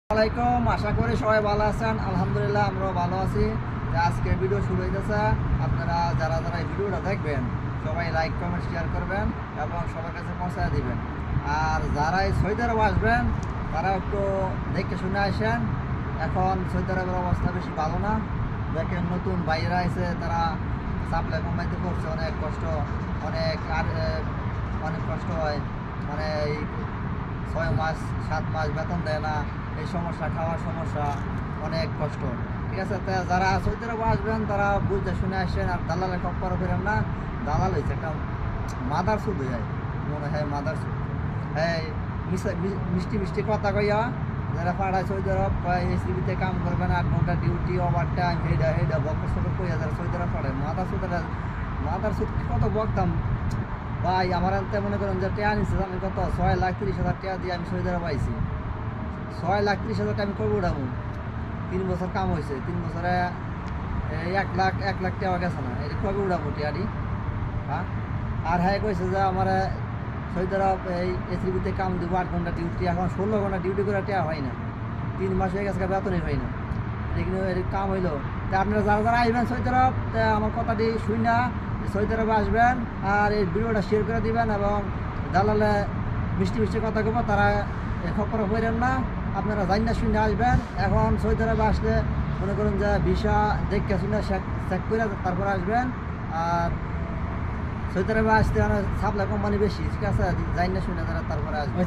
আসসালামাইকুম, আশা করি সবাই ভালো আছেন। আলহামদুলিল্লাহ আমরাও ভালো আছি। আজকে ভিডিও শুরু হইতেছে। আপনারা যারা যারা এই ভিডিওটা দেখবেন সবাই লাইক কমেন্ট শেয়ার করবেন এবং সবার কাছে পৌঁছায় দিবেন। আর যারা এই সৌদি আরব আসবেন তারা একটু দেখে শুনে আসেন। এখন সৌদি আরবের অবস্থা বেশি ভালো না। দেখেন নতুন বাইরে আছে, তারা সাপ্লাই কোম্পানিতে করছে, অনেক কষ্ট, অনেক কষ্ট হয়। মানে এই 6 মাস 7 মাস বেতন দেয় না, এই সমস্যা, খাওয়ার সমস্যা, অনেক কষ্ট। ঠিক আছে, তা যারা সৌদি আরব আসবেন তারা বুঝতে শুনে আসেন। আর দালালের খপ্পর ফেরেন না। দালাল হয়েছে একটা মাদার সুদ হয়ে যায়, মনে হয় মাদার সুদ। হ্যাঁ, মিষ্টি মিষ্টি কথা কইয়া যারা পাড়ায় সৌদি আরব এসিবিতে কাম করবেন, 8 ঘন্টা ডিউটি, ওভার টাইম, হেডা বকর সকর কইয়া যারা সৌদি আরব পাড়ায় মাদার সুদ কত বকতাম ভাই। আমার আনতে মনে করেন যে টেয়া নিচ্ছে জানেন কত? 6,30,000 টাকা দিয়ে আমি সৌদি আরব আইছি। 6,30,000 টাকা আমি কবে উঠাবো? 3 বছর কাম হয়েছে, 3 বছরে 1 লাখ টাকা গেছে না, এটা কবে উঠাবো টিয়ারি? হ্যাঁ, আর হ্যাঁ কইছে যে আমার সৌদি আরব এই এসিবিতে কাম দিব, 8 ঘন্টা ডিউটি, এখন 16 ঘন্টা ডিউটি করে টেয়া হয় না। 3 মাস হয়ে গেছে, বেতনই হয় না। এখানে কাম হইলো। তা আপনারা যারা যারা আসবেন সৌদি আরব, আমার কথাটি শুই না সৌদি আরবে আসবেন আর এই ভিডিওটা শেয়ার করে দিবেন এবং দালালে মিষ্টি মিষ্টি কথা কব, তারা খবর হইলেন না। আপনারা জানি না শুনে আসবেন। এখন সৌদি আরবে আসলে মনে করুন যে ভিসা দেখে শুনে চেক করে তারপরে আসবেন। আর সৌদি আরবে আসতে সাপ্লাই কোম্পানি বেশি, ঠিক আছে, জানি না শুনে তারা তারপরে আসবেন।